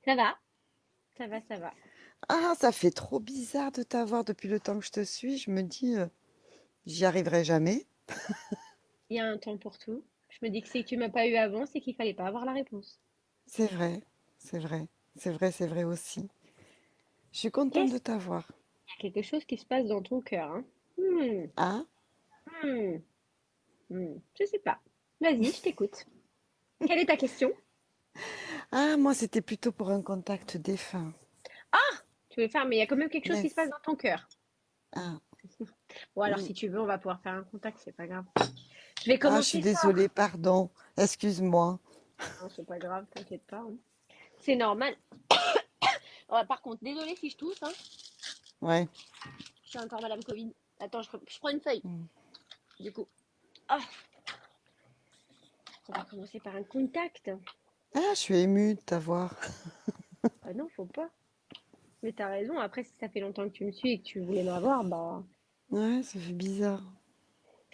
Ça va, ça va, ça va. Ah, ça fait trop bizarre de t'avoir depuis le temps que je te suis. Je me dis, j'y arriverai jamais. Il y a un temps pour tout. Je me dis que si tu m'as pas eu avant, c'est qu'il fallait pas avoir la réponse. C'est vrai, c'est vrai, c'est vrai, c'est vrai aussi. Je suis contente Qu'est-ce de t'avoir. qu'il y a quelque chose qui se passe dans ton cœur, hein? Hmm, Ah, hmm, je sais pas. Vas-y, je t'écoute. Quelle est ta question? ah, moi, c'était plutôt pour un contact défunt. Ah! Tu veux faire, mais il y a quand même quelque chose qui se passe Yes. dans ton cœur. Ah, Bon, alors mm. si tu veux, on va pouvoir faire un contact, c'est pas grave. Je vais Ah, je suis commencer désolée, fort. pardon. Excuse-moi. Non, c'est pas grave, t'inquiète pas, hein. C'est normal. Oh, par contre, désolée si je tousse, hein. Ouais. Je suis encore Madame Covid. Attends, je prends une feuille, Mm. du coup. Ah, on va commencer par un contact. Ah, je suis émue de t'avoir. Ah non, faut pas. Mais t'as raison. Après, si ça fait longtemps que tu me suis et que tu voulais me revoir, bah. Ouais, ça fait bizarre.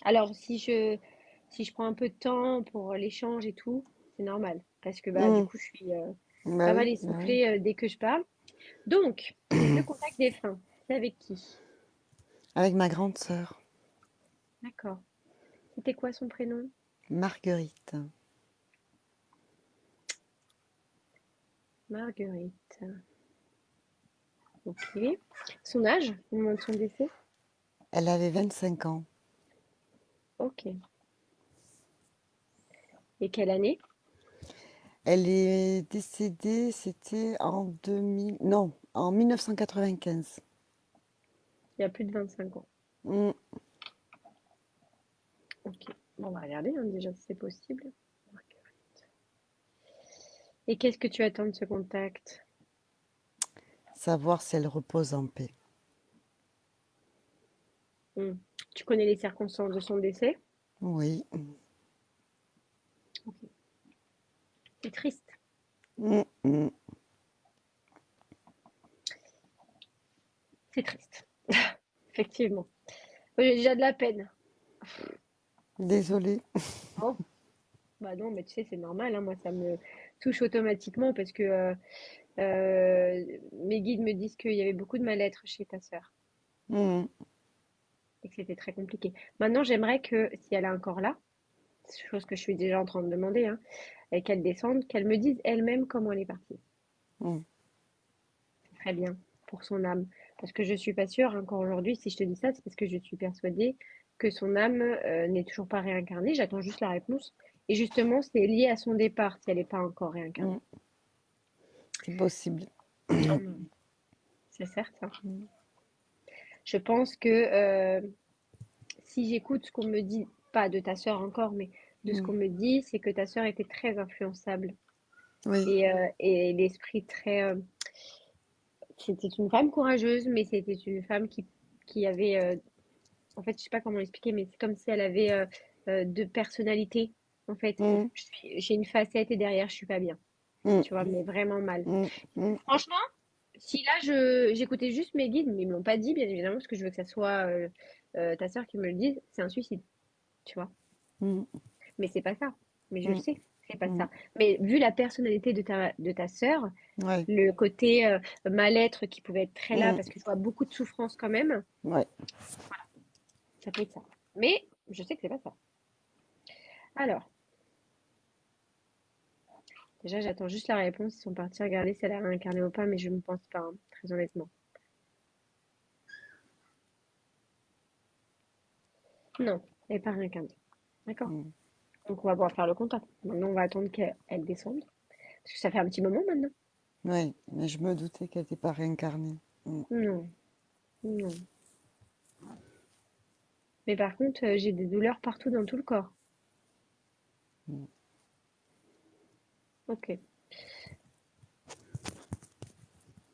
Alors, si je prends un peu de temps pour l'échange et tout, c'est normal. Parce que bah, du Mm. coup, je suis Bah pas mal oui, bah oui. essoufflée dès que je parle. Donc, le contact des fins, c'est avec qui? Avec ma grande sœur, D'accord. C'était quoi son prénom? Marguerite. Marguerite. Ok. Son âge au moment de son décès? Elle avait 25 ans. Ok. Et quelle année? Elle est décédée, c'était en 2000, non, en 1995. Il y a plus de 25 ans. Mm. Ok. Bon, on va regarder hein, déjà si c'est possible. Et qu'est-ce que tu attends de ce contact? Savoir si elle repose en paix. Hmm. Tu connais les circonstances de son décès? Oui. Ok. C'est triste. Mm, mm. C'est triste. Effectivement. Moi, j'ai déjà de la peine. Désolée. Oh, bah non, mais tu sais, c'est normal, hein. Moi, ça me touche automatiquement parce que mes guides me disent qu'il y avait beaucoup de mal-être chez ta sœur Mm, et que c'était très compliqué. Maintenant, j'aimerais que, si elle est encore là, chose que je suis déjà en train de demander, hein, et qu'elle descende, qu'elle me dise elle-même comment elle est partie. mm, C'est très bien pour son âme. Parce que je suis pas sûre, encore aujourd'hui, si je te dis ça, c'est parce que je suis persuadée que son âme n'est toujours pas réincarnée. J'attends juste la réponse. Et justement, c'est lié à son départ si elle n'est pas encore réincarnée. mm. C'est possible. Mm. C'est certain. Je pense que si j'écoute ce qu'on me dit, pas de ta sœur encore, mais de ce qu'on Mm. me dit, c'est que ta sœur était très influençable Oui. et l'esprit très. C'était une femme courageuse, mais c'était une femme qui avait. En fait, je sais pas comment l'expliquer, mais c'est comme si elle avait deux personnalités. En fait, Mm, j'ai une facette et derrière, je suis pas bien. mm, Tu vois, mais vraiment mal. mm, mm. Franchement, si là, j'écoutais juste mes guides, mais ils me l'ont pas dit, bien évidemment, parce que je veux que ça soit ta sœur qui me le dise, c'est un suicide, tu vois. Mm, Mais c'est pas ça. Mais je le mm, sais, c'est pas mm. ça. Mais vu la personnalité de ta sœur, Ouais. le côté mal-être qui pouvait être très là, Mm, parce que je vois beaucoup de souffrance quand même, ouais. ça peut être ça. Mais je sais que c'est pas ça. Alors, déjà, j'attends juste la réponse. Ils sont partis regarder si elle a réincarné ou pas, mais je ne pense pas, hein, très honnêtement. Non, elle n'est pas réincarnée. D'accord. Mm. Donc, on va pouvoir faire le contact. Maintenant, on va attendre qu'elle descende. Parce que ça fait un petit moment maintenant. Ouais, mais je me doutais qu'elle n'était pas réincarnée. Mm, Non, non. Mais par contre, j'ai des douleurs partout dans tout le corps. mm. Ok.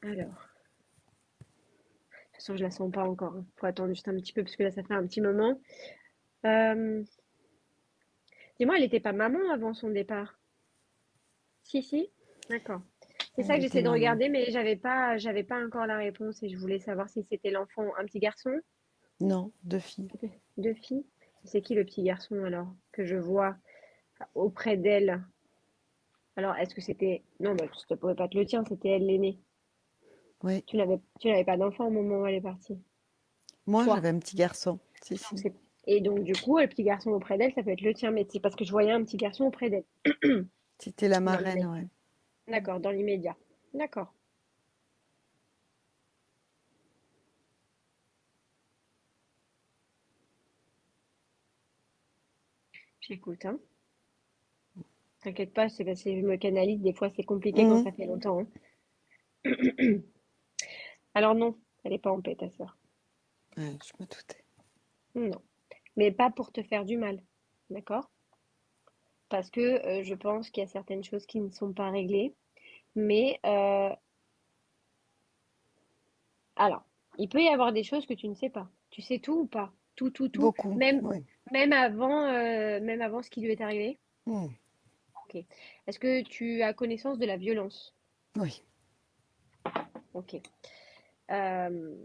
Alors, de toute façon, je la sens pas encore, hein. Faut attendre juste un petit peu parce que là, ça fait un petit moment. Euh, Dis-moi, elle n'était pas maman avant son départ? Si, si. D'accord. C'est ça Elle que était j'essaie de maman. regarder, mais j'avais pas encore la réponse et je voulais savoir si c'était l'enfant, un petit garçon, Non, 2 filles. deux filles. C'est qui le petit garçon alors que je vois auprès d'elle? Alors, est-ce que c'était... Non, bah, ça ne pouvait pas être le tien, c'était elle l'aînée. Oui. Tu n'avais pas d'enfant au moment où elle est partie. Moi, Toi. j'avais un petit garçon. Si, Donc, si. Et donc, du coup, le petit garçon auprès d'elle, ça peut être le tien, mais c'est parce que je voyais un petit garçon auprès d'elle. C'était la Dans marraine, l'immédiat. ouais. D'accord, dans l'immédiat. D'accord. J'écoute, hein. T'inquiète pas, c'est parce que je me canalise. Des fois, c'est compliqué quand Mhm. ça fait longtemps, hein. Alors non, elle est pas en paix, ta sœur. Ouais, je me doutais. Non. Mais pas pour te faire du mal. D'accord? Parce que je pense qu'il y a certaines choses qui ne sont pas réglées. Mais alors, il peut y avoir des choses que tu ne sais pas. Tu sais tout ou pas? Tout, tout, tout. Beaucoup, Même, oui. même avant ce qui lui est arrivé. Mhm. Ok. Est-ce que tu as connaissance de la violence? Oui. Ok. Euh,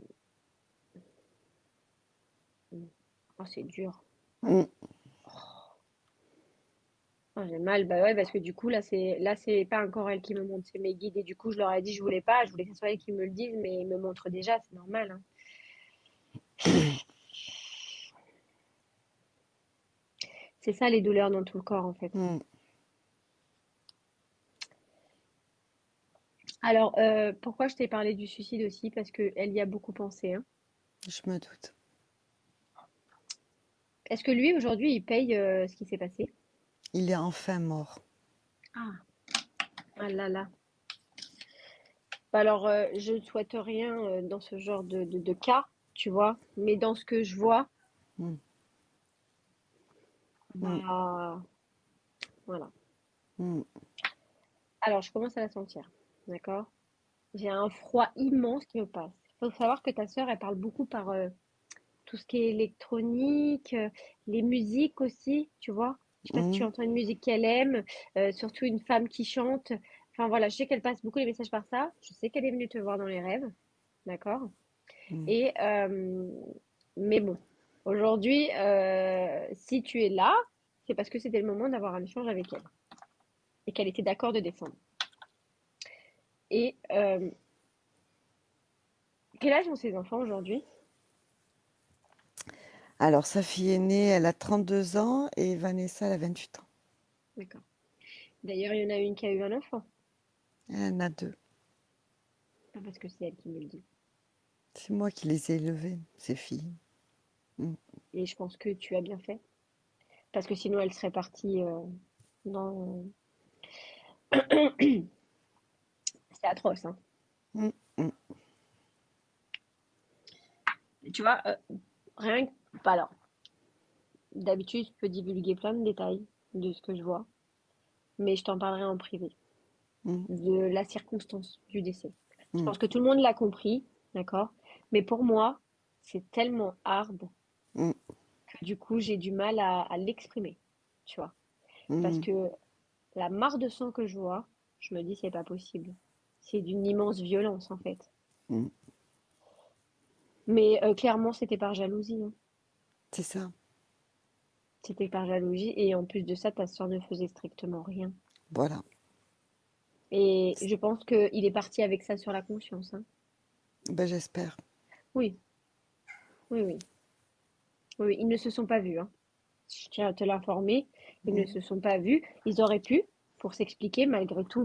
Oh, c'est dur. Mhm. Oh, j'ai mal. Bah ouais, parce que du coup, là, c'est pas encore elle qui me montre, c'est mes guides. Et du coup, je leur ai dit, je voulais pas, je voulais que ce soit elle qui me le dise, mais ils me montrent déjà, c'est normal, hein. C'est ça les douleurs dans tout le corps, en fait. Mhm. Alors, pourquoi je t'ai parlé du suicide aussi? Parce qu'elle y a beaucoup pensé, hein. Je me doute. Est-ce que lui, aujourd'hui, il paye ce qui s'est passé? Il est enfin mort. Ah, ah là là. Bah alors, je ne souhaite rien dans ce genre de cas, tu vois, mais dans ce que je vois, Mhm. Mhm. bah voilà. Mhm. Alors, je commence à la sentir, d'accord? J'ai un froid immense qui me passe. Il faut savoir que ta sœur, elle parle beaucoup par tout ce qui est électronique, les musiques aussi, tu vois. Je sais pas si tu Mhm. entends une musique qu'elle aime, surtout une femme qui chante. Enfin voilà, je sais qu'elle passe beaucoup les messages par ça. Je sais qu'elle est venue te voir dans les rêves, d'accord? Mhm. Et mais bon, aujourd'hui, si tu es là, c'est parce que c'était le moment d'avoir un échange avec elle et qu'elle était d'accord de descendre. Et quel âge ont ses enfants aujourd'hui? Alors, sa fille aînée, elle a 32 ans et Vanessa, elle a 28 ans. D'accord. D'ailleurs, il y en a une qui a eu un enfant. Elle en a deux. Pas parce que c'est elle qui me le dit. C'est moi qui les ai élevées, ces filles. Mhm. Et je pense que tu as bien fait. Parce que sinon, elle serait partie dans... C'est atroce, hein. Mhm. Mhm. Tu vois, rien que... Bah alors, d'habitude, je peux divulguer plein de détails de ce que je vois, mais je t'en parlerai en privé, Mhm. de la circonstance du décès. Je Mhm. pense que tout le monde l'a compris, d'accord? Mais pour moi, c'est tellement hard Mhm. que du coup, j'ai du mal à l'exprimer, tu vois. Parce Mhm. que la mare de sang que je vois, je me dis, c'est pas possible. C'est d'une immense violence, en fait. Mhm. Mais clairement, c'était par jalousie, hein. C'est ça. C'était par jalousie. Et en plus de ça, ta soeur ne faisait strictement rien. Voilà. Et je pense qu'il est parti avec ça sur la conscience, hein. Ben, j'espère. Oui, oui, oui. Oui, oui, ils ne se sont pas vus, hein. Je tiens à te l'informer. Ils ne Mhm. se sont pas vus. Ils auraient pu, pour s'expliquer, malgré tout,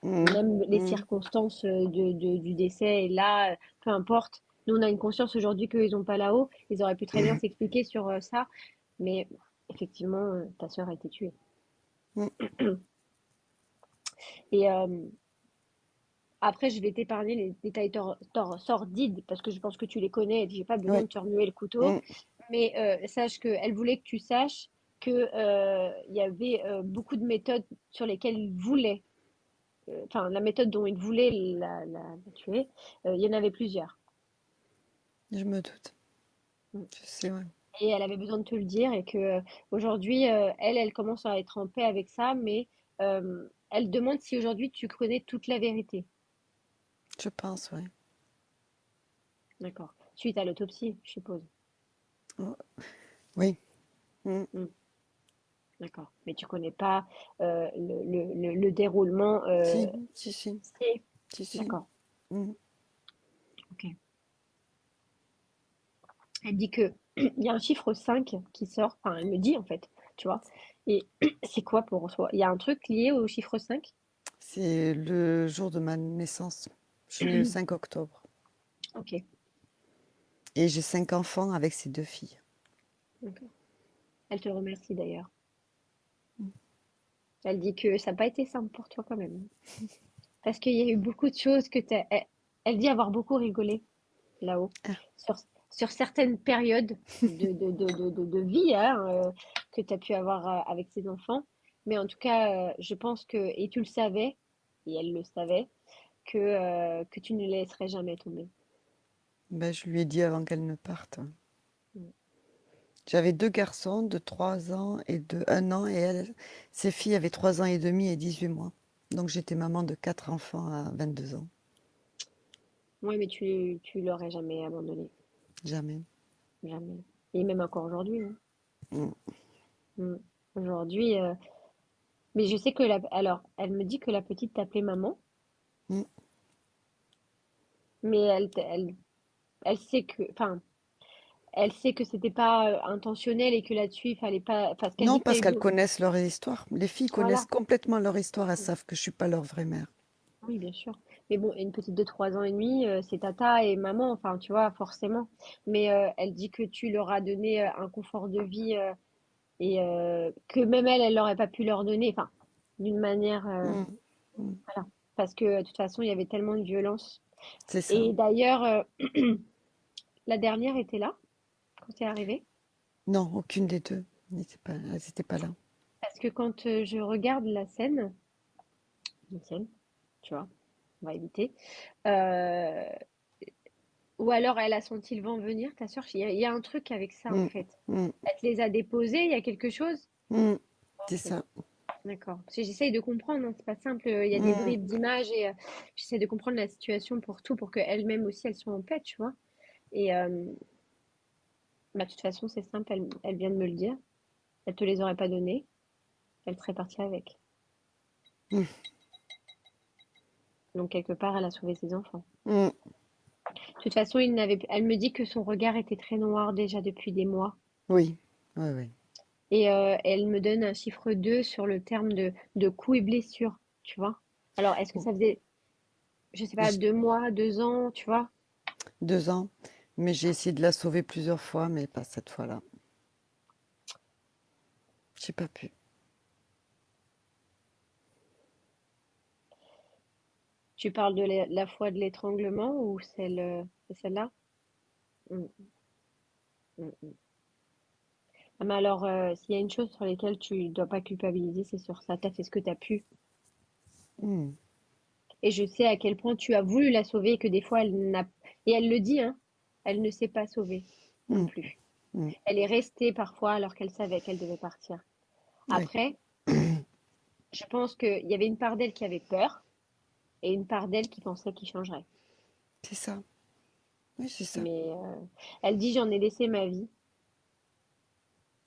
Mhm. même les Mhm. circonstances du décès, et là, peu importe. Nous, on a une conscience aujourd'hui qu'ils n'ont pas là-haut. Ils auraient pu très bien s'expliquer sur ça. Mais effectivement, ta sœur a été tuée. Mhm. Et après, je vais t'épargner les détails sordides parce que je pense que tu les connais et j'ai pas besoin Oui. de te remuer le couteau. Mhm. Mais sache qu'elle voulait que tu saches que il y avait beaucoup de méthodes sur lesquelles il voulait, enfin la méthode dont il voulait la tuer, il y en avait plusieurs. Je me doute. Mm. Je sais, ouais. Et elle avait besoin de te le dire et que aujourd'hui, elle commence à être en paix avec ça, mais elle demande si aujourd'hui tu connais toute la vérité. Je pense, ouais. D'accord. Suite à l'autopsie, je suppose. Oh, oui. Mhm. Mm. D'accord. Mais tu connais pas le déroulement. Si, si, si, Si. si, si. D'accord. Mm. Ok. Elle dit que il y a un chiffre 5 qui sort. Enfin, elle me dit en fait, tu vois. Et c'est quoi pour toi? Il y a un truc lié au chiffre 5? C'est le jour de ma naissance. Je suis née le 5 octobre. Ok. Et j'ai 5 enfants avec ces 2 filles. D'accord. Elle te remercie d'ailleurs. Mm. Elle dit que ça n'a pas été simple pour toi quand même. Parce qu'il y a eu beaucoup de choses que t'as. Elle dit avoir beaucoup rigolé là-haut. Ah, Sur, sur certaines périodes de vie hein, que tu as pu avoir avec ses enfants. Mais en tout cas, je pense que, et tu le savais, et elle le savait, que tu ne les laisserais jamais tomber. ben, je lui ai dit avant qu'elle ne parte. Mm. J'avais 2 garçons de 3 ans et de 1 an, et elle, ses filles avaient 3 ans et demi et 18 mois. Donc j'étais maman de 4 enfants à 22 ans. Oui, mais tu l'aurais jamais abandonné. Jamais. Jamais. Et même encore aujourd'hui. Hein. Mm. Mm. Aujourd'hui, mais je sais que alors, elle me dit que la petite t'appelait maman, Mm. mais elle sait que, enfin, elle sait que c'était pas intentionnel et que là-dessus, il fallait pas. Parce qu'elle Non, dit que tu as parce eu qu'elles beau. connaissent leur histoire. Les filles connaissent Voilà. complètement leur histoire. Elles savent que je suis pas leur vraie mère. Oui, bien sûr. Mais bon, une petite de 3 ans et demi, c'est tata et maman, enfin, tu vois, forcément. Mais elle dit que tu leur as donné un confort de vie et que même elle, elle n'aurait pas pu leur donner, enfin, d'une manière. Mm. Mm. Voilà. Parce que de toute façon, il y avait tellement de violence. C'est ça. Et d'ailleurs, la dernière était là quand c'est arrivé. Non, aucune des deux. Elles n'étaient pas là. Parce que quand je regarde la scène, Etienne, tu vois, on va éviter. Euh, ou alors elle a senti le vent venir, ta soeur. Il y a un truc avec ça en Mm. fait. Mm. Elle te les a déposés, il y a quelque chose? Mm. C'est Ok, ça. d'accord. Parce que j'essaye de comprendre, hein, c'est pas simple. Il y a des Mm. bribes d'images et j'essaie de comprendre la situation pour tout, pour qu'elles-mêmes aussi elles soient en paix, tu vois. Et bah, de toute façon, c'est simple, elle vient de me le dire. Elle te les aurait pas donnés, elle serait partie avec. Mm. Donc quelque part, elle a sauvé ses enfants. Mm. De toute façon, elle me dit que son regard était très noir déjà depuis des mois. Oui, oui, oui. Et elle me donne un chiffre 2 sur le terme de coups et blessures, tu vois. Alors, est-ce que ça faisait, je sais pas, J- 2 mois, 2 ans, tu vois? 2 ans, mais j'ai essayé de la sauver plusieurs fois, mais pas cette fois-là. J'ai pas pu. Tu parles de la fois de l'étranglement ou c'est celle-là? Mm, mm, mm. Ah, mais alors, s'il y a une chose sur laquelle tu dois pas culpabiliser, c'est sur ça. Tu as fait ce que tu as pu. Mm. Et je sais à quel point tu as voulu la sauver et que des fois, et elle le dit, hein, elle ne s'est pas sauvée non Mm. plus. Mm. Elle est restée parfois alors qu'elle savait qu'elle devait partir. Oui, Après, je pense qu'il y avait une part d'elle qui avait peur et une part d'elle qui pensait qu'il changerait. c'est ça. Oui, c'est ça. Mais elle dit, j'en ai laissé ma vie.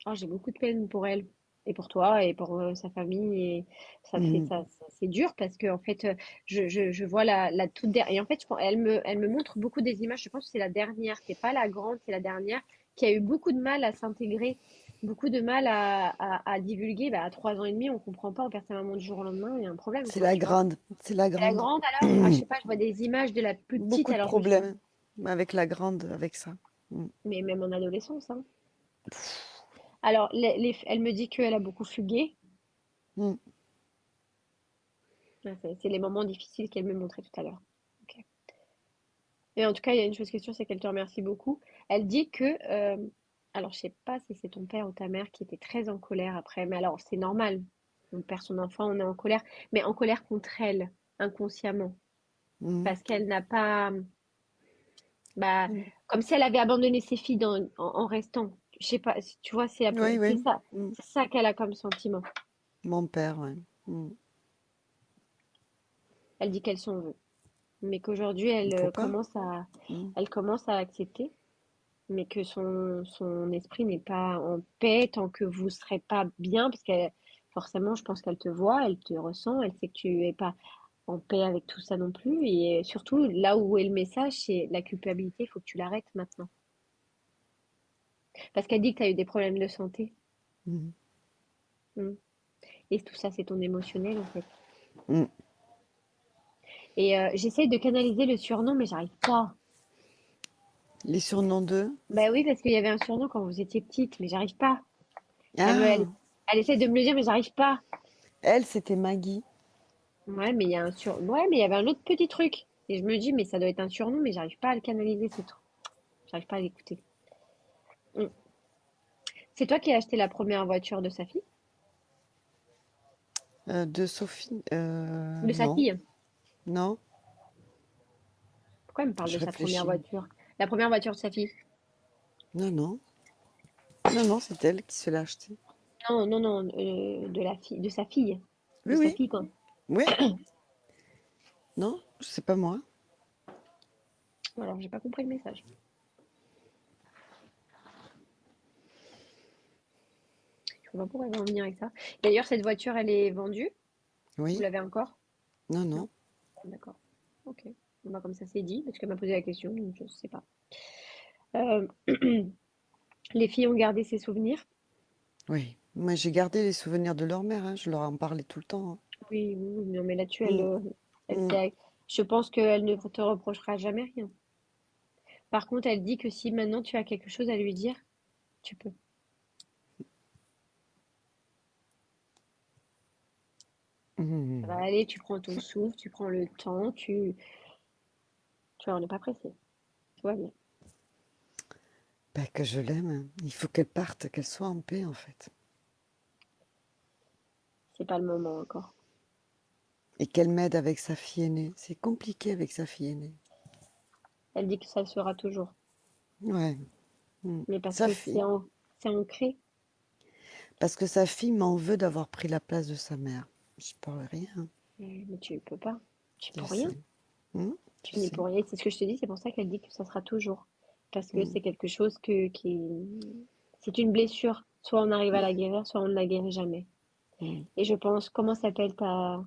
Oh, j'ai beaucoup de peine pour elle et pour toi et pour sa famille. Et ça fait Mm. ça, c'est dur parce que en fait, je vois la toute dernière. Et en fait, elle me montre beaucoup des images. Je pense que c'est la dernière. C'est pas la grande, c'est la dernière qui a eu beaucoup de mal à s'intégrer, beaucoup de mal à divulguer. Bah, à 3 ans et demi, on comprend pas. On perd sa maman du jour au lendemain. Il y a un problème, C'est quoi. la Tu vois. grande. C'est la Et la grande. grande alors? Ah, je sais pas. Je vois des images de la plus petite. Beaucoup de Alors je me dis, problèmes avec la grande, avec ça. Mm. mais même en adolescence, hein. Alors, elle me dit qu'elle a beaucoup fugué. Mm. Ouais, c'est les moments difficiles qu'elle me montrait tout à l'heure. Ok. Et en tout cas, il y a une chose qui est sûre, c'est qu'elle te remercie beaucoup. Elle dit que, alors je sais pas si c'est ton père ou ta mère qui était très en colère après, mais alors c'est normal. On perd son enfant, on est en colère, mais en colère contre elle, inconsciemment, Mm. parce qu'elle n'a pas, bah, Mm. comme si elle avait abandonné ses filles en restant. Je sais pas, tu vois, Oui, c'est oui. ça, Mm. c'est ça qu'elle a comme sentiment. Mon père, ouais. Mm. Elle dit qu'elle s'en veut, mais qu'aujourd'hui Il faut pas. commence à, Mm. elle commence à accepter. mais que son esprit n'est pas en paix tant que vous serez pas bien, parce qu'elle, forcément, je pense qu'elle te voit, elle te ressent, elle sait que tu es pas en paix avec tout ça non plus. Et surtout, là où est le message, c'est la culpabilité, il faut que tu l'arrêtes maintenant. Parce qu'elle dit que tu as eu des problèmes de santé. Mm. Mm. Et tout ça, c'est ton émotionnel, en fait. Mm. Et j'essaye de canaliser le surnom, mais j'arrive pas. Les surnoms d'eux. Bah oui, parce qu'il y avait un surnom quand vous étiez petite, mais j'arrive pas. Elle me, elle, Ah, elle essaie de me le dire, mais j'arrive pas. elle, c'était Maggie. Ouais, mais il y a ouais, mais il y avait un autre petit truc. Et je me dis, mais ça doit être un surnom, mais j'arrive pas à le canaliser, c'est tout. J'arrive pas à l'écouter. Mm. C'est toi qui as acheté la première voiture de sa fille? De Sophie. De sa Non, fille? non, Pourquoi elle me parle de je sa première réfléchis. voiture? La première voiture de sa fille? Non, non, non, non, c'est elle qui se l'a acheté. Non, non, non, de la fille, de sa fille. De Oui, sa oui, fille, quoi. oui. Non, c'est pas moi. Alors, j'ai pas compris le message. Je sais pas pourquoi elle va en venir avec ça. D'ailleurs, cette voiture, elle est vendue? Vous Oui, l'avez encore? non, Non? non. D'accord. Ok. Bon, bah, comme ça, c'est dit, parce qu'elle m'a posé la question, donc je sais pas. Euh, les filles ont gardé ses souvenirs? Oui. Moi, j'ai gardé les souvenirs de leur mère, hein, je leur en parlais tout le temps, hein. Oui, oui, oui, non, mais là-dessus, Mm, mm. je pense qu'elle ne te reprochera jamais rien. Par contre, elle dit que si maintenant tu as quelque chose à lui dire, tu peux. Ça va Mm. aller, tu prends ton souffle, tu prends le temps, tu vois, on n'est pas pressé. Tout va bien. Bah, que je l'aime, hein. Il faut qu'elle parte, qu'elle soit en paix, en fait. C'est pas le moment encore. Et qu'elle m'aide avec sa fille aînée. C'est compliqué avec sa fille aînée. Elle dit que ça le sera toujours. Ouais. Mm. Mais parce Sa que fille. c'est ancré. Parce que sa fille m'en veut d'avoir pris la place de sa mère. Je parle rien, Mais tu peux pas. Tu je peux rien. sais. Mm, je Tu n'y sais. pour rien. C'est ce que je te dis, c'est pour ça qu'elle dit que ça sera toujours. Parce que Mm, c'est quelque chose c'est une blessure. Soit on arrive à la guérir, soit on ne la guérit jamais. mm. Et je pense, comment s'appelle bah,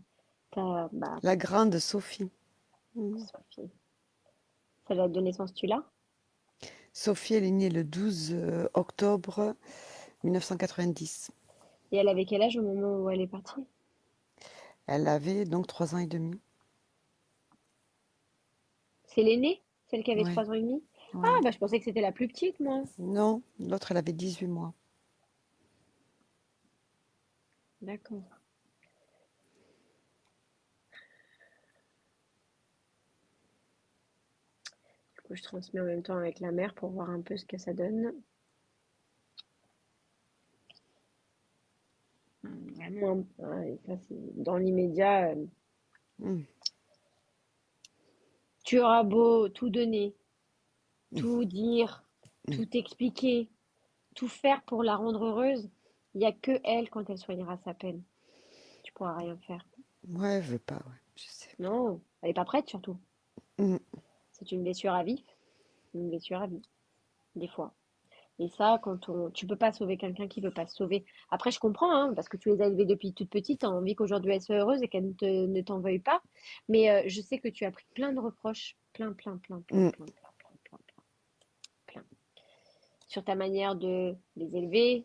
La grande Sophie. Mm. Sophie. Sa date de naissance, tu l'as? Sophie, elle est née le 12 octobre 1990. Et elle avait quel âge au moment où elle est partie? Elle avait donc 3 ans et demi. C'est l'aînée? Celle qui avait Ouais, 3 ans et demi? Ah, ouais. bah je pensais que c'était la plus petite, moi. Non, l'autre, elle avait 18 mois. D'accord. Du coup, je transmets en même temps avec la mère pour voir un peu ce que ça donne. Vraiment, ouais, ça, dans l'immédiat, Mm, tu auras beau tout donner, mm, tout dire, mm. tout expliquer, tout faire pour la rendre heureuse. Il n'y a que elle quand elle soignera sa peine. Tu pourras rien faire. Ouais, elle veut pas, ouais, je sais. Non, elle n'est pas prête surtout. Mm, C'est une blessure à vif, une blessure à vie, des fois. Et ça, tu peux pas sauver quelqu'un qui veut pas se sauver. Après, je comprends, hein, parce que tu les as élevées depuis toute petite, tu as envie qu'aujourd'hui elle soit heureuse et qu'elle ne t'en veuille pas. Mais je sais que tu as pris plein de reproches, plein, plein, plein, plein, mm. plein, plein, plein, plein, plein, plein. Sur ta manière de les élever,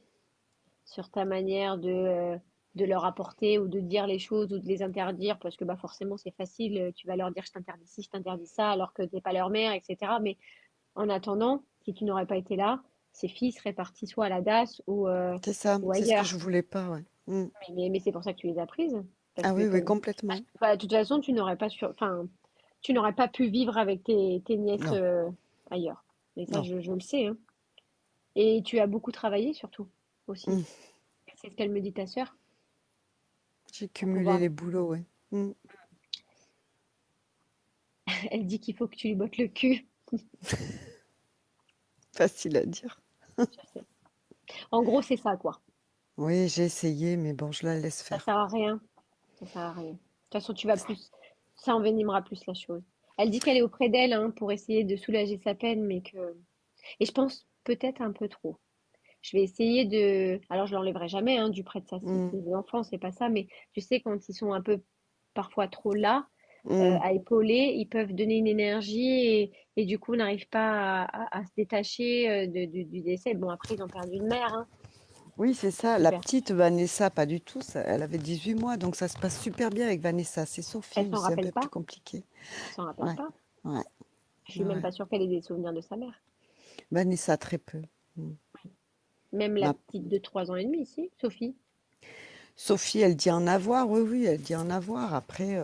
sur ta manière de leur apporter ou de dire les choses ou de les interdire, parce que bah, forcément c'est facile, tu vas leur dire je t'interdis ci, je t'interdis ça, alors que tu n'es pas leur mère, etc. Mais en attendant, si tu n'aurais pas été là, ces filles seraient parties soit à la DAS ou C'est ce que je ailleurs. voulais pas, ouais. Mm. Mais c'est pour ça que tu les as prises. Parce Ah que oui, oui, complètement. bah, de toute façon, enfin, tu n'aurais pas pu vivre avec tes nièces Non, ailleurs. Et ça, non. je le sais, hein. Et tu as beaucoup travaillé surtout aussi. Mm. C'est ce qu'elle me dit, ta sœur, J'ai pour cumulé pouvoir. les boulots, ouais. Mm. Elle dit qu'il faut que tu lui bottes le cul. Facile à dire. Je sais. En gros, c'est ça, quoi. Oui, j'ai essayé, mais bon, je la laisse Ça faire. sert à rien. Ça sert à rien. De toute façon, ça envenimera plus la chose. Elle dit qu'elle est auprès d'elle hein, pour essayer de soulager sa peine, mais que Et je pense peut-être un peu trop. Je vais essayer de. Alors, je l'enlèverai jamais hein, du près de Mm, ses enfants, c'est pas ça, mais tu sais, quand ils sont un peu parfois trop là, mm. à épauler, ils peuvent donner une énergie et du coup, on n'arrive pas à se détacher du décès. Bon, après, ils ont perdu une mère, hein. Oui, c'est ça. La Super. petite Vanessa, pas du tout. Elle avait 18 mois, donc ça se passe super bien avec Vanessa. C'est Elle Sophie où s'en c'est un rappelle peu plus pas. compliqué. Elle s'en rappelle Ouais, pas. ouais, Je suis même ouais. pas sûre qu'elle ait des souvenirs de sa mère. Vanessa, très peu. Mm. Même la Ma- petite de 3 ans et demi ici, Sophie. Sophie, elle dit en avoir. Oui, oui, elle dit en avoir. Après,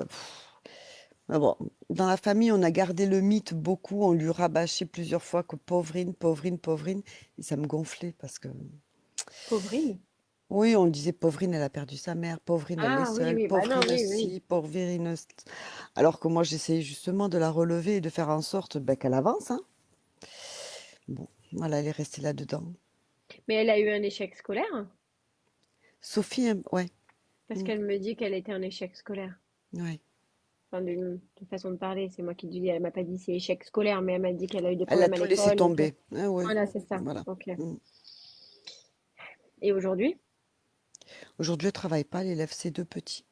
mais bon, dans la famille, on a gardé le mythe beaucoup. On lui rabâchait plusieurs fois que pauvrine, pauvrine, pauvrine. Et ça me gonflait parce que, Pauvrine. oui, on le disait, pauvrine, elle a perdu sa mère. Pauvrine, elle est Ah oui, seule. oui, bah non, Pauvrine oui, oui. ci, pauvrine. Alors que moi, j'essayais justement de la relever et de faire en sorte ben, qu'elle avance, hein. Bon, voilà, elle est restée là-dedans. Mais elle a eu un échec scolaire Sophie, ouais, parce mm, qu'elle me dit qu'elle était un échec scolaire. ouais. Enfin, d'une façon de parler, c'est moi qui dis, elle m'a pas dit c'est échec scolaire, mais elle m'a dit qu'elle a eu des Elle a problèmes à tout laissé l'école et que. tomber. Ah ouais, Voilà, c'est ça. voilà. Ok. Mm. Et aujourd'hui, Aujourd'hui, elle travaille pas, elle élève ses deux petits.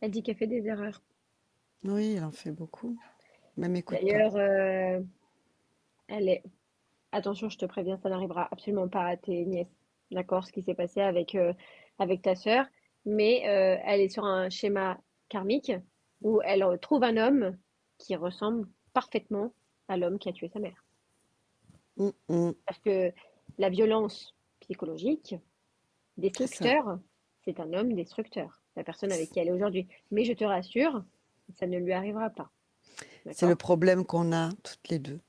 elle dit qu'elle fait des erreurs. Oui, elle en fait beaucoup. Mais elle m'écoute pas. D'ailleurs, elle est. Attention, je te préviens, ça n'arrivera absolument pas à tes nièces. D'accord, ce qui s'est passé avec ta sœur. Mais elle est sur un schéma karmique où elle trouve un homme qui ressemble parfaitement à l'homme qui a tué sa mère. Mm, mm. Parce que la violence psychologique, C'est ça. destructeur, c'est un homme destructeur, la personne avec qui elle est aujourd'hui. Mais je te rassure, ça ne lui arrivera pas. C'est le D'accord? problème qu'on a toutes les deux.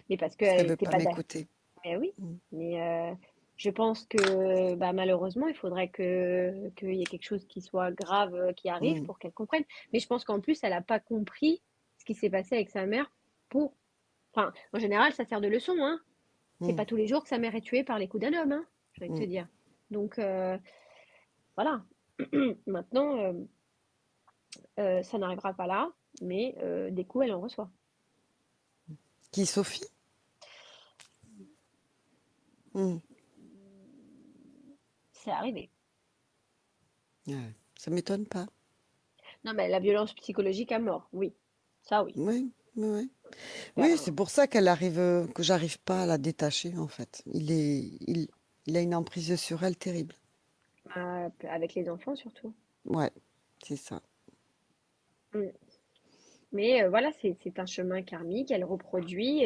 Mais parce Parce qu'elle qu'elle veut n'était pas pas d'accord. m'écouter. Mais oui. Mm, Mais je pense que bah, malheureusement, il faudrait qu'il y ait quelque chose qui soit grave qui arrive mm, pour qu'elle comprenne. Mais je pense qu'en plus, elle n'a pas compris ce qui s'est passé avec sa mère pour. Enfin, en général, ça sert de leçon, hein. C'est mm, pas tous les jours que sa mère est tuée par les coups d'un homme, hein, j'ai envie de te mm. dire. Donc, voilà. Maintenant, ça n'arrivera pas là, mais des coups, elle en reçoit. Qui, Sophie? Mm. C'est arrivé. Ouais, ça m'étonne pas. Non, mais la violence psychologique à mort, oui. Ça, oui. Oui, oui, oui. Oui, c'est Ben, pour ça qu'elle arrive, que j'arrive pas à la détacher, en fait. Il a une emprise sur elle terrible. avec les enfants, surtout. Ouais, c'est ça. Mm. Mais voilà, c'est un chemin karmique, elle reproduit,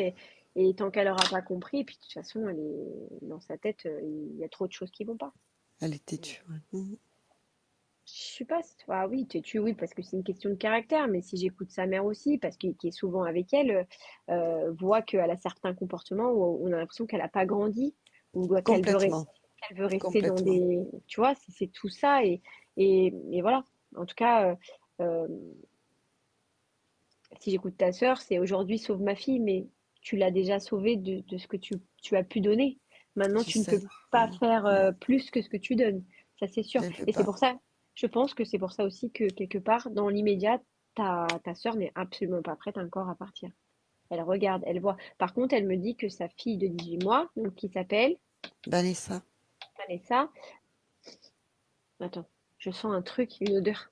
et tant qu'elle n'aura pas compris, et puis de toute façon, elle est dans sa tête, il y a trop de choses qui vont pas. Elle est têtue. Ouais. Mm. Je suis pas. Ah oui, têtue, oui, parce que c'est une question de caractère, mais si j'écoute sa mère aussi, parce qu'il qui est souvent avec elle, voit qu'elle a certains comportements où on a l'impression qu'elle n'a pas grandi, ou Complètement, qu'elle veut rester dans complètement. des. Tu vois, c'est tout ça, et voilà. En tout cas, euh, si j'écoute ta sœur, c'est aujourd'hui sauve ma fille, mais tu l'as déjà sauvée de ce que tu as pu donner. Maintenant, Je tu ne sais. peux pas faire Mm. plus que ce que tu donnes. Ça, c'est sûr. Elle veut Et c'est pas. pour ça, je pense que c'est pour ça aussi que quelque part, dans l'immédiat, ta sœur n'est absolument pas prête encore à partir. Elle regarde, elle voit. Par contre, elle me dit que sa fille de 18 mois, donc qui s'appelle Vanessa. Vanessa, attends, je sens un truc, une odeur.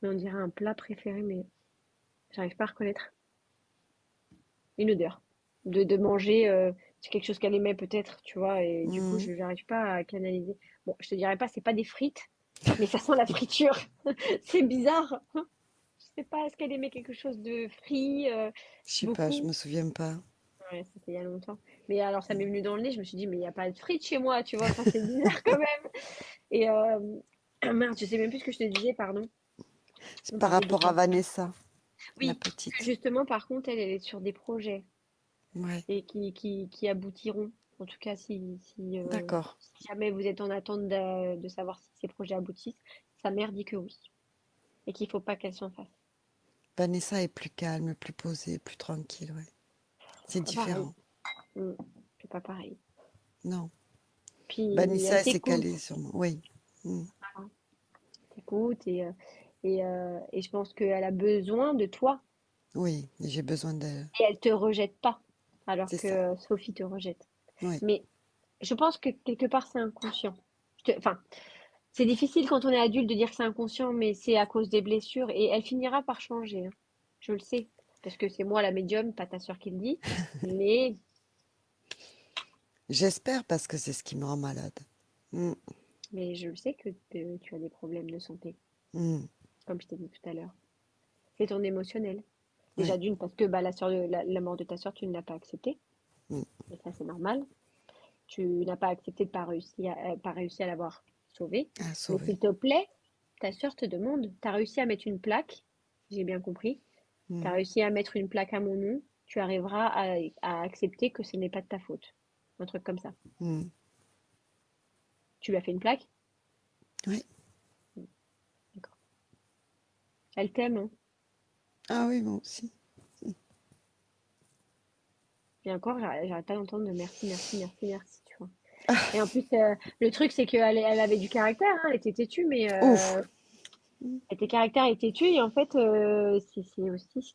Mais on dirait un plat préféré, mais j'arrive pas à reconnaître. Une odeur. De manger, c'est quelque chose qu'elle aimait peut-être, tu vois, et du coup, Mm. je n'arrive pas à canaliser. Bon, je te dirais pas, c'est pas des frites, mais ça sent la friture. C'est bizarre. Je sais pas, est-ce qu'elle aimait quelque chose de frit, Je sais pas, je beaucoup? me souviens pas. Ouais, c'était il y a longtemps. Mais alors, ça m'est venu dans le nez, je me suis dit, mais il n'y a pas de frites chez moi, tu vois, enfin, c'est bizarre quand même. Et mince, je sais même plus ce que je te disais, pardon. C'est On par parlait de rapport à quoi? Vanessa, la Oui, que petite. justement, par contre, elle est sur des projets. Ouais, Et qui aboutiront. En tout cas, d'accord. si jamais vous êtes en attente de savoir si ces projets aboutissent, sa mère dit que oui et qu'il faut pas qu'elle s'en fasse. Vanessa est plus calme, plus posée, plus tranquille, ouais. C'est C'est pas pareil. différent. Mm. C'est pas pareil. Non. Puis Vanessa, elle elle s'est t'écoute. calée sur moi. Oui. Mm. Voilà. t'écoute et je pense qu'elle a besoin de toi Oui, j'ai besoin de... et elle te rejette pas, alors C'est que ça. Sophie te rejette. Oui. Mais je pense que quelque part c'est inconscient. Enfin, c'est difficile quand on est adulte de dire que c'est inconscient, mais c'est à cause des blessures et elle finira par changer, hein. Je le sais, parce que c'est moi la médium, pas ta sœur qui le dit, mais, J'espère parce que c'est ce qui me rend malade. Mm, mais je le sais que tu as des problèmes de santé, mm, comme je t'ai dit tout à l'heure. C'est ton émotionnel. Déjà oui. d'une, parce que bah, la mort de ta sœur, tu ne l'as pas acceptée, Mm. et ça c'est normal. Tu n'as pas accepté de pas réussi à l'avoir sauvée. À Mais sauver. s'il te plaît, ta sœur te demande, tu as réussi à mettre une plaque, si j'ai bien compris, tu as Mm, réussi à mettre une plaque à mon nom, tu arriveras à accepter que ce n'est pas de ta faute. Un truc comme ça. mm. Tu lui as fait une plaque? Oui. D'accord. Elle t'aime, hein. Ah oui, moi aussi. Et encore, j'arrête pas d'entendre de merci, merci, merci, merci, tu vois. Et en plus, le truc, c'est elle avait du caractère, hein, elle était têtue, mais Ouf. elle était caractère et têtue, et en fait, c'est aussi ce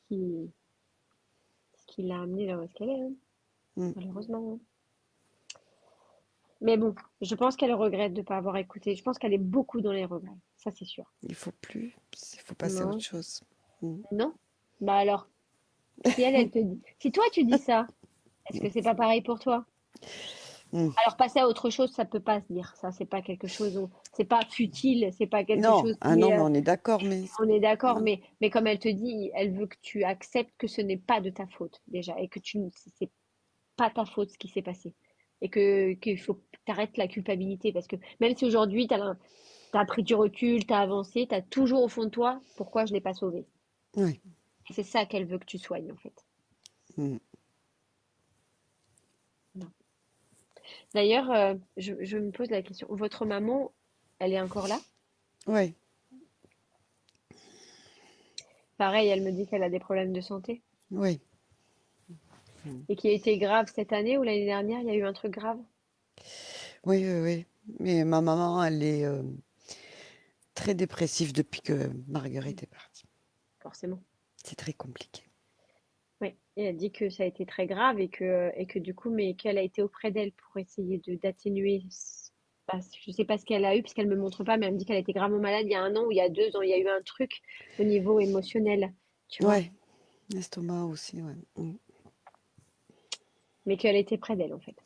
qui l'a amenée là où est-ce qu'elle est, hein, Mm. malheureusement, hein. Mais bon, je pense qu'elle regrette de ne pas avoir écouté. Je pense qu'elle est beaucoup dans les regrets, ça c'est sûr. Il faut plus. Il faut passer à autre Non, chose. Mm. non. Bah alors, si elle te dit, si toi tu dis ça, est-ce que c'est pas pareil pour toi? Mm. Alors passer à autre chose, ça peut pas se dire. Ça, c'est pas quelque chose, c'est pas futile, c'est pas quelque Non, chose ah qui non, est, mais on est d'accord, mais on est d'accord, voilà. mais comme elle te dit, elle veut que tu acceptes que ce n'est pas de ta faute déjà et que c'est pas ta faute ce qui s'est passé et que qu'il faut que t'arrêtes la culpabilité parce que même si aujourd'hui t'as pris du recul, t'as avancé, t'as toujours au fond de toi pourquoi je l'ai pas sauvé. Oui. Et c'est ça qu'elle veut que tu soignes en fait. Mm. Non. D'ailleurs, je me pose la question, votre maman, elle est encore là? Oui. Pareil, elle me dit qu'elle a des problèmes de santé Oui. Mm. et qui a été grave cette année ou l'année dernière, il y a eu un truc grave, Oui, oui, oui. Mais ma maman, elle est très dépressive depuis que Marguerite est partie. forcément. C'est très compliqué. Oui, et elle dit que ça a été très grave et que du coup, mais qu'elle a été auprès d'elle pour essayer de d'atténuer. Je sais pas ce qu'elle a eu, puisqu'elle me montre pas, mais elle me dit qu'elle a été gravement malade il y a 1 an ou il y a 2 ans. Il y a eu un truc au niveau émotionnel, tu vois, Ouais, l'estomac aussi, ouais. Mm. mais qu'elle était près d'elle en fait.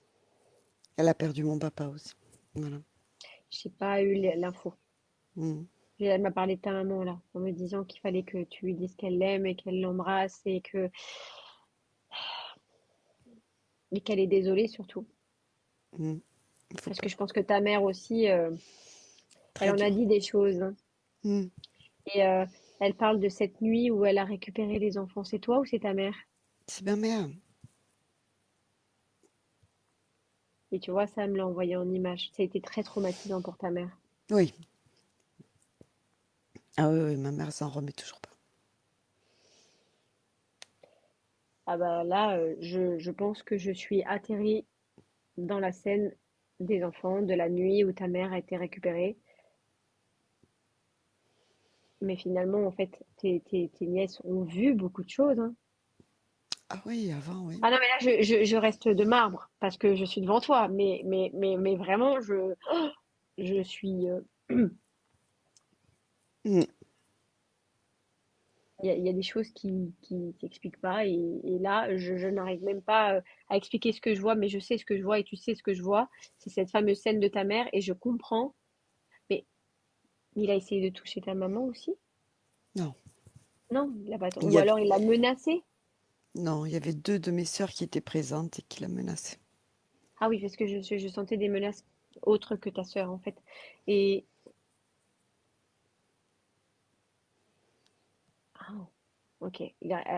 Elle a perdu mon papa aussi. Voilà. J'ai pas eu l'info. Mm. Elle m'a parlé de ta maman là, en me disant qu'il fallait que tu lui dises qu'elle l'aime et qu'elle l'embrasse et qu'elle est désolée surtout. Mm. Il faut Parce que pas. je pense que ta mère aussi, elle Très en a dur. dit des choses, hein. Mm. Et elle parle de cette nuit où elle a récupéré les enfants. C'est toi ou c'est ta mère? C'est ma mère. Et tu vois, ça elle me l'a envoyé en image. Ça a été très traumatisant pour ta mère. Oui. Ah oui, oui, ma mère s'en remet toujours pas. Ah bah là, je pense que je suis atterrie dans la scène des enfants de la nuit où ta mère a été récupérée. Mais finalement, en fait, tes nièces ont vu beaucoup de choses, hein. Ah oui, avant, oui. Ah non, mais là, je reste de marbre parce que je suis devant toi. Mais vraiment, je suis. Mm. Il y a des choses qui s'expliquent pas et là, je n'arrive même pas à expliquer ce que je vois, mais je sais ce que je vois et tu sais ce que je vois. C'est cette fameuse scène de ta mère et je comprends. Mais il a essayé de toucher ta maman aussi? Non. Non, il a pas. Il Ou y avait... alors il l'a menacée? Non, il y avait deux de mes sœurs qui étaient présentes et qui la menaçaient. Ah oui, parce que je sentais des menaces autres que ta sœur en fait. Et ah, ok.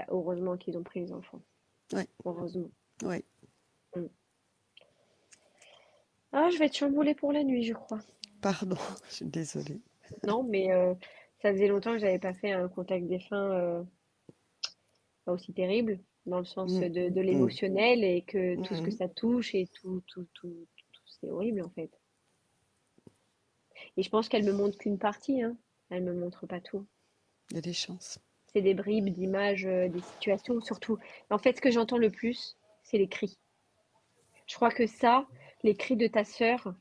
Heureusement qu'ils ont pris les enfants. Oui, Heureusement. oui. Mm. Ah, je vais être chamboulée pour la nuit, je crois. Pardon, je suis désolée. Non, mais ça faisait longtemps que j'avais pas fait un contact défunt pas aussi terrible, dans le sens Mm. de Mm. l'émotionnel et que tout ce que Mm. ça touche et tout, c'est horrible en fait. Et je pense qu'elle me montre qu'une partie, hein. Elle me montre pas tout. Il y a des chances. C'est des bribes d'images, des situations surtout. En fait, ce que j'entends le plus, c'est les cris. Je crois que ça, les cris de ta sœur,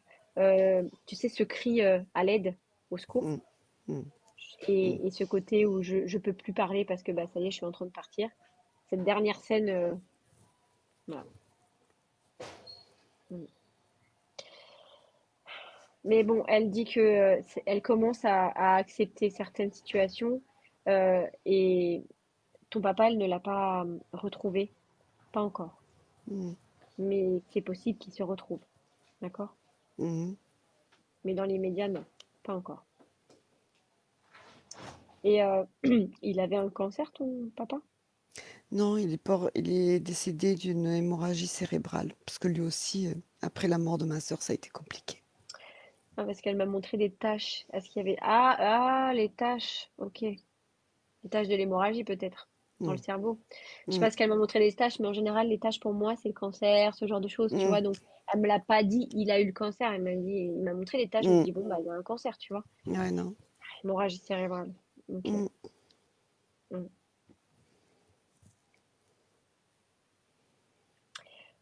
tu sais, ce cri à l'aide, au secours, Mm, mm, mm. et ce côté où je peux plus parler parce que bah ça y est, je suis en train de partir. Cette dernière scène, voilà. Mm. Mais bon, elle dit que elle commence à accepter certaines situations et ton papa, elle ne l'a pas retrouvé, pas encore. Mm, Mais c'est possible qu'il se retrouve, d'accord? mm. Mais dans les médias, non, pas encore. Et il avait un cancer, ton papa? Non, il est décédé d'une hémorragie cérébrale, parce que lui aussi, après la mort de ma sœur, ça a été compliqué. Ah, parce qu'elle m'a montré des taches. Est-ce qu'il y avait... les taches. Ok. Les taches de l'hémorragie, peut-être, dans le Mm, cerveau. Je sais mm, pas ce qu'elle m'a montré des taches, mais en général, les taches, pour moi, c'est le cancer, ce genre de choses, tu mm, vois. Donc, elle me l'a pas dit, il a eu le cancer. Il m'a montré des taches. Je me suis mm. dit, bon, bah, il a un cancer, tu vois. Ouais, non. Hémorragie cérébrale. Ok. Mm. Mm.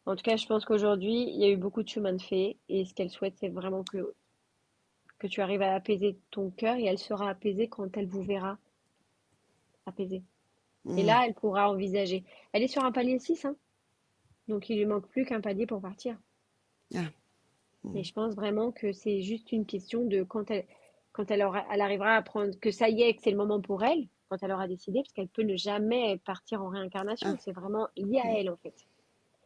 En tout cas, je pense qu'aujourd'hui, il y a eu beaucoup de chemin de fait. Et ce qu'elle souhaite, c'est vraiment que tu arrives à apaiser ton cœur. Et elle sera apaisée quand elle vous verra apaisée. Et Mm. là, elle pourra envisager. Elle est sur un palier 6, hein, donc il lui manque plus qu'un palier pour partir. Ah, Et mm. je pense vraiment que c'est juste une question de quand elle arrivera à prendre que ça y est, que c'est le moment pour elle, quand elle aura décidé, parce qu'elle peut ne jamais partir en réincarnation. Ah, C'est vraiment lié à elle, en fait.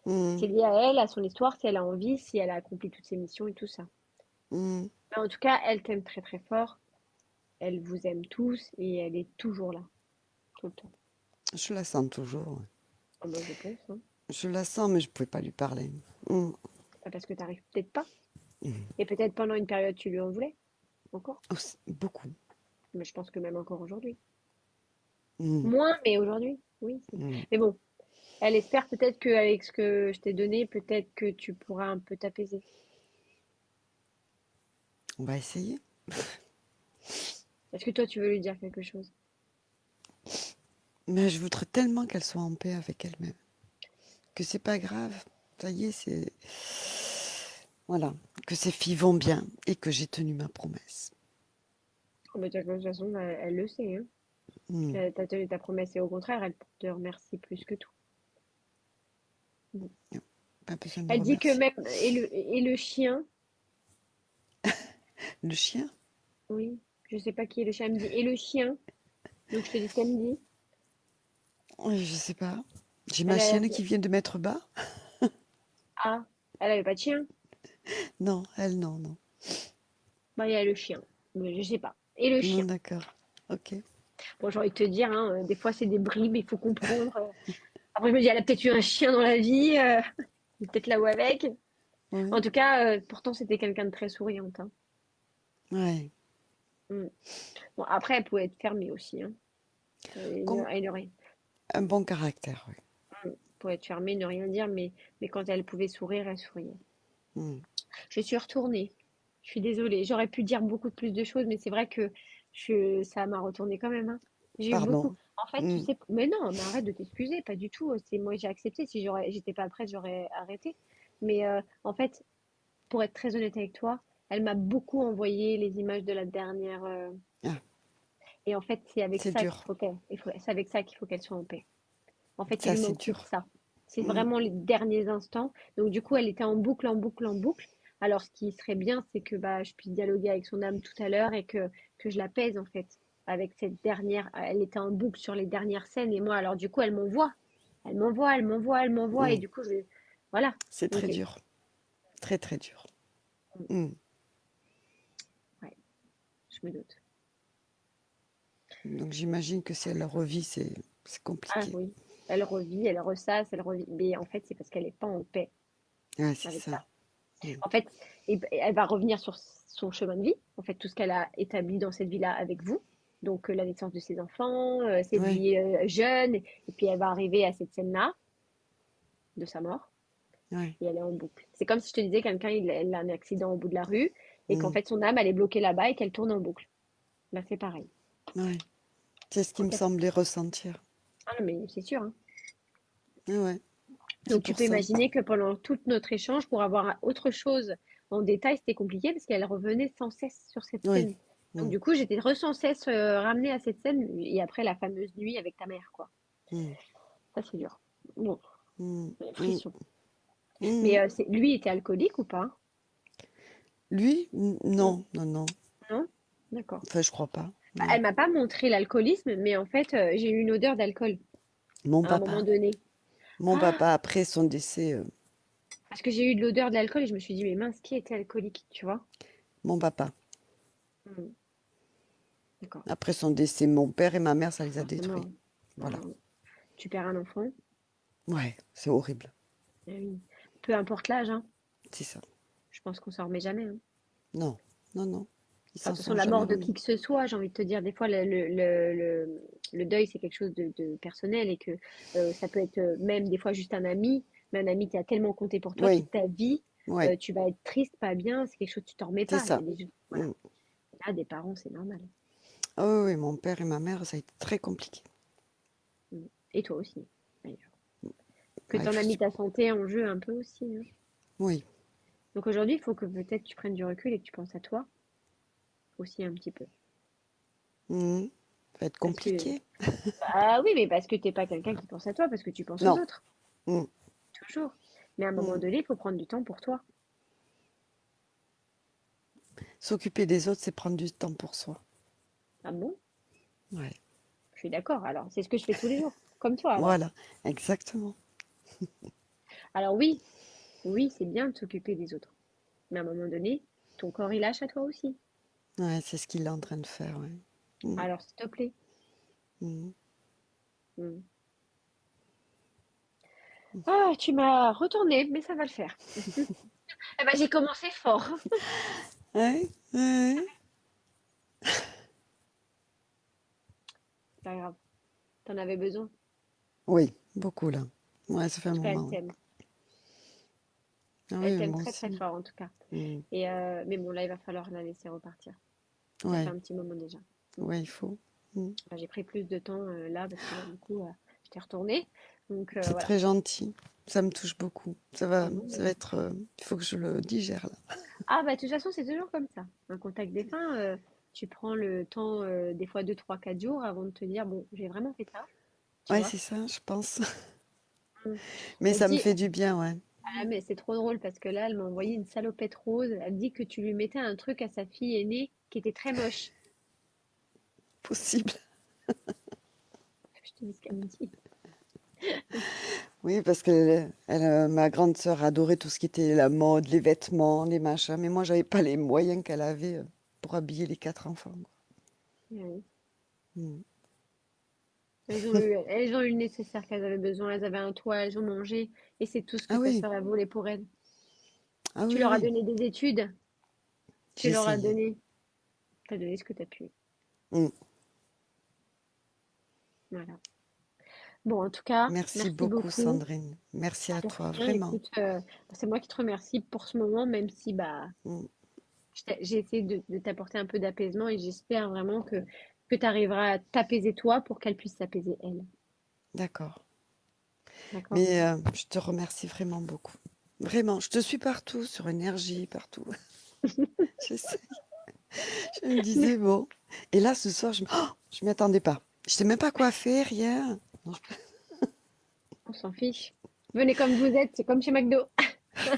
C'est mm, lié à elle, à son histoire, si elle a envie, si elle a accompli toutes ses missions et tout ça. mm. Mais en tout cas, elle t'aime très très fort. Elle vous aime tous et elle est toujours là, tout le temps. Je la sens toujours, ouais. Ah bah, je pense, hein. Je la sens, mais je ne pouvais pas lui parler. Mm, Pas parce que t'arrives peut-être pas. mm. Et peut-être pendant une période, tu lui en voulais. Encore. Oh, beaucoup. Mais je pense que même encore aujourd'hui. Mm, Moins, mais aujourd'hui, oui. mm. Mais bon, elle espère peut-être qu'avec ce que je t'ai donné, peut-être que tu pourras un peu t'apaiser. On va essayer. Est-ce que toi, tu veux lui dire quelque chose? Mais je voudrais tellement qu'elle soit en paix avec elle-même. Que c'est pas grave. Ça y est, c'est. Voilà. Que ces filles vont bien et que j'ai tenu ma promesse. Oh, bah, de toute façon, elle le sait, hein. Mm. T'as tenu ta promesse et au contraire, elle te remercie plus que tout. Mm. Pas besoin de me Elle dit que remercier. même, et le chien, Le chien? oui, je sais pas qui est le chien, elle me dit, et le chien, donc je te dis ce qu'elle me dit. Je sais pas. J'ai ma Elle a, chienne qui vient de mettre bas. ah, elle avait pas de chien. Non, elle, non, non. Bah, il y a le chien, mais je sais pas. Et le Non, chien. d'accord. Ok. Bon, j'ai envie de te dire, hein, des fois c'est des bribes, il faut comprendre. Après, je me dis, elle a peut-être eu un chien dans la vie, peut-être là où avec. Ouais. En tout cas, pourtant, c'était quelqu'un de très souriante, hein. Ouais. Mm. Bon, après, elle pouvait être fermée aussi, hein. Comme Elle ne rien. un bon caractère, oui. Elle pouvait être fermée, ne rien dire, mais quand elle pouvait sourire, elle souriait. Mm. Je suis retournée. Je suis désolée. J'aurais pu dire beaucoup plus de choses, mais c'est vrai que ça m'a retourné quand même, hein. J'ai eu beaucoup. Pardon. En fait, tu Mm. sais, mais non, mais arrête de t'excuser, pas du tout. C'est moi, j'ai accepté. Si j'étais pas prête, j'aurais arrêté. Mais en fait, pour être très honnête avec toi, elle m'a beaucoup envoyé les images de la dernière. Ah, Et en fait, c'est dur. c'est avec ça qu'il faut qu'elle soit en paix. En fait, il Ça, lui c'est manque plus que dur. ça. C'est Mm. vraiment les derniers instants. Donc, du coup, elle était en boucle, en boucle, en boucle. Alors, ce qui serait bien, c'est que bah, je puisse dialoguer avec son âme tout à l'heure et que je l'apaise, en fait, avec cette dernière. Elle était en boucle sur les dernières scènes. Et moi, alors, du coup, elle m'envoie. Elle m'envoie, elle m'envoie, elle m'envoie. Et Mm. du coup, voilà. C'est très Ok. dur. Très, très dur. Mm. Ouais, je me doute. Donc j'imagine que si elle le revit, c'est Ah compliqué. oui. Elle revit, elle ressasse, elle revit. Mais en fait, c'est parce qu'elle n'est pas en paix Ouais, c'est avec ça. ça. Mm. En fait, elle va revenir sur son chemin de vie, en fait, tout ce qu'elle a établi dans cette vie-là avec vous. Donc, la naissance de ses enfants, cette Ouais, vie jeune, et puis elle va arriver à cette scène-là de sa mort, ouais. et elle est en boucle. C'est comme si je te disais, quelqu'un, elle a un accident au bout de la rue, et qu'en Mm. fait, son âme, elle est bloquée là-bas et qu'elle tourne en boucle. Là, c'est pareil. Ouais. C'est ce qui En me fait, semblait ressentir. ah non, mais c'est sûr, hein. Ouais, ouais, c'est Donc, tu pour peux ça. imaginer que pendant tout notre échange, pour avoir autre chose en détail, c'était compliqué parce qu'elle revenait sans cesse sur cette Oui. scène. Donc, Mm, du coup, j'étais sans cesse ramenée à cette scène et après la fameuse nuit avec ta mère, quoi. mm, Ça, c'est dur. Bon, mm, mm, frisson. Mais mm. lui était alcoolique ou pas? Lui? Mm. Non, non, non. Non? D'accord. Enfin, je crois pas. Bah, Non. elle m'a pas montré l'alcoolisme, mais en fait, j'ai eu une odeur d'alcool Mon à un moment papa. donné. Mon Ah! papa, après son décès, Parce que j'ai eu de l'odeur de l'alcool et je me suis dit, mais mince, qui était alcoolique, tu vois? mon papa. Mm. D'accord. Après son décès, mon père et ma mère, ça les a Forcément, détruits. hein. Voilà. Bah, tu perds un enfant. Ouais, c'est horrible. Eh oui. Peu importe l'âge, hein. C'est ça. Je pense qu'on s'en remet jamais, hein. Non, non, non. Ils Enfin, s'en de toute façon, sont la jamais mort de remis. qui que ce soit, j'ai envie de te dire, des fois, le deuil, c'est quelque chose de personnel et que ça peut être même des fois juste un ami, mais un ami qui a tellement compté pour toi Oui, toute ta vie, oui, tu vas être triste, pas bien, c'est quelque chose, tu t'en remets c'est pas. Il y a ça. voilà. Mm. Là, des parents, c'est normal. Ah oui, oui, mon père et ma mère, ça a été très compliqué. Mm. Et toi aussi, d'ailleurs. Que Ah, tu en as mis ta santé en jeu un peu aussi, hein. oui. Donc aujourd'hui, il faut que peut-être tu prennes du recul et que tu penses à toi aussi un petit peu. Mm. Ça va être Parce que, compliqué. ah oui, mais parce que t'es pas quelqu'un qui pense à toi, parce que tu penses aux Non. autres, Mm, toujours. Mais à un moment mm. donné, il faut prendre du temps pour toi. S'occuper des autres, c'est prendre du temps pour soi. Ah bon? Ouais. Je suis d'accord. Alors, c'est ce que je fais tous les jours, comme toi alors. Voilà, exactement. Alors oui, oui, c'est bien de s'occuper des autres. Mais à un moment donné, ton corps, il lâche à toi aussi. Ouais, c'est ce qu'il est en train de faire, ouais. Mm, Alors, s'il te plaît. mm. Hmm. Ah, tu m'as retourné, mais ça va le faire. Eh ben, j'ai commencé fort. Ouais, ouais. C'est pas grave. T'en avais besoin. Oui, beaucoup là. Ouais, ça fait En un tout cas, elle moment. Ouais. t'aime. Ah Elle oui, t'aime moi très très aussi. fort en tout cas. Mm. Et mais bon, là, il va falloir la laisser repartir. Ça fait Ouais, un petit moment déjà. Mm. ouais, il faut. Mm. Enfin, j'ai pris plus de temps là parce que là, du coup, je t'ai retourné. Donc C'est voilà. très gentil. Ça me touche beaucoup. Ah non, Ça mais- va être. Il faut que je le digère là. Ah bah de toute façon, c'est toujours comme ça. Un contact défunt, tu prends le temps, des fois 2, 3, 4 jours avant de te dire, bon, j'ai vraiment fait ça, tu Ouais, vois. c'est ça, je pense. Mm. Mais Elle ça me dit, fait du bien, ouais. ah mais c'est trop drôle parce que là, elle m'a envoyé une salopette rose. Elle dit que tu lui mettais un truc à sa fille aînée qui était très moche. Possible. Je te dis ce qu'elle me dit. Oui, parce que ma grande sœur adorait tout ce qui était la mode, les vêtements, les machins. Mais moi, j'avais pas les moyens qu'elle avait pour habiller les quatre enfants, quoi. Ouais. Mm. Elles ont eu le nécessaire qu'elles avaient besoin. Elles avaient un toit, elles ont mangé. Et c'est tout ce que Ah ta oui, sœur a volé pour elles. ah Tu oui, leur as oui. donné des études. Tu J'ai leur as essayé. donné. T'as donné ce que t'as pu. Mm. Voilà. Bon, en tout cas, Merci merci beaucoup, beaucoup. Sandrine. Merci à De toi, rien, vraiment. écoute, c'est moi qui te remercie pour ce moment, même si bah, Mm. j'ai essayé de t'apporter un peu d'apaisement et j'espère vraiment que tu arriveras à t'apaiser toi pour qu'elle puisse s'apaiser elle. D'accord. D'accord? Mais je te remercie vraiment beaucoup. Vraiment, je te suis partout, sur énergie, partout. Je sais. Je me disais, bon. Et là, ce soir, je m'y attendais pas. Je sais même pas quoi faire, rien. Non, On s'en fiche. Venez comme vous êtes, c'est comme chez McDo.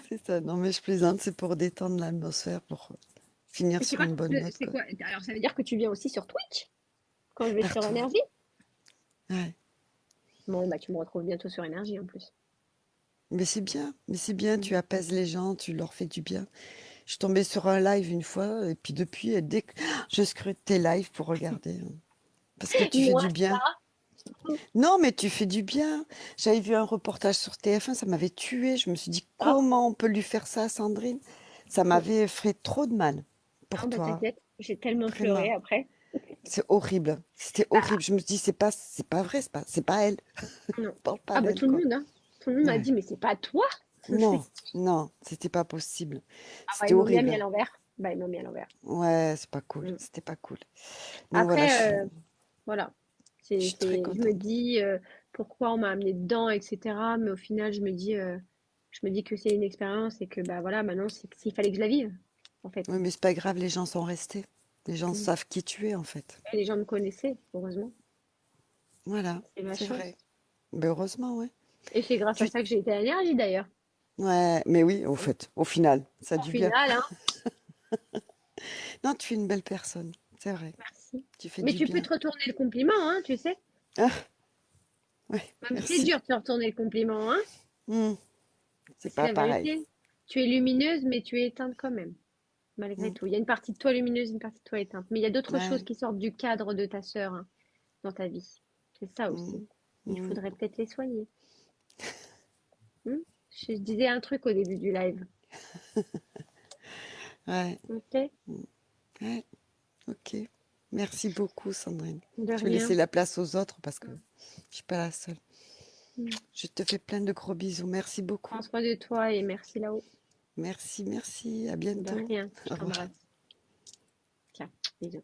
c'est ça. Non, mais je plaisante, c'est pour détendre l'atmosphère, pour finir Mais c'est sur quoi, une bonne note, c'est quoi. quoi? Alors ça veut dire que tu viens aussi sur Twitch quand je vais sur Partout. Énergie? Ouais. Bon, bah tu me retrouves bientôt sur Énergie en plus. Mais c'est bien, tu Mhm. apaises les gens, tu leur fais du bien. Je suis tombée sur un live une fois, et puis depuis, dès que je scrute tes lives pour regarder, hein, parce que tu fais Moi, du bien. ça. Non, mais tu fais du bien. J'avais vu un reportage sur TF1, ça m'avait tué. Je me suis dit, Ah, comment on peut lui faire ça à Sandrine? Ça mm. m'avait fait trop de mal pour Non, bah toi, t'inquiète, j'ai tellement pleuré vraiment. après. C'est horrible. C'était Bah, horrible. Je me suis dit, c'est pas vrai, c'est pas elle. non. Parle pas Ah bah d'elle, tout le quoi. monde, hein. Tout le monde m'a Ouais. dit, mais c'est pas toi. Non, non, c'était pas possible. Ah bah C'était ils m'ont bien mis à horrible. l'envers. Bah ils m'ont mis à l'envers. Ouais, Ouais, c'est pas cool. Mm. C'était pas cool. Donc voilà, Après, voilà. je suis très Je me contente. dis pourquoi on m'a amené dedans, etc. Mais au final, je me dis que c'est une expérience et que bah voilà, maintenant, c'est s'il fallait que je la vive, en fait. Oui, mais c'est pas grave, les gens sont restés. Les gens Mm. savent qui tu es, en fait. Et les gens me connaissaient, heureusement. Voilà, C'est ma c'est vrai. chance. Ben, heureusement, ouais. Et c'est grâce à Tu... ça que j'ai été à l'énergie, d'ailleurs. Ouais, mais oui, au fait, au final, ça a Au du bien. final, hein. Non, tu es une belle personne, c'est vrai. Merci. Tu fais Mais du tu peux bien. te retourner le compliment, hein, tu sais. Ah, ouais, Même si c'est merci. dur de te retourner le compliment, hein. Hmm, c'est C'est pas la pareil. vérité. Tu es lumineuse, mais tu es éteinte quand même, malgré Hmm, tout. Il y a une partie de toi lumineuse, une partie de toi éteinte. Mais il y a d'autres choses ouais, qui sortent du cadre de ta sœur, hein, dans ta vie. C'est ça hmm, aussi. Il hmm, faudrait peut-être les soigner. Hmm. Je disais un truc au début du live. ouais, Ok? ouais, ok. Merci beaucoup, Sandrine. De Je vais laisser rien. la place aux autres parce que je suis pas la seule. Hmm. Je te fais plein de gros bisous. Merci beaucoup. Prends soin de toi et merci là-haut. Merci, merci. À De bientôt. rien. Je Au revoir. t'embrasse. Ciao. Bisous.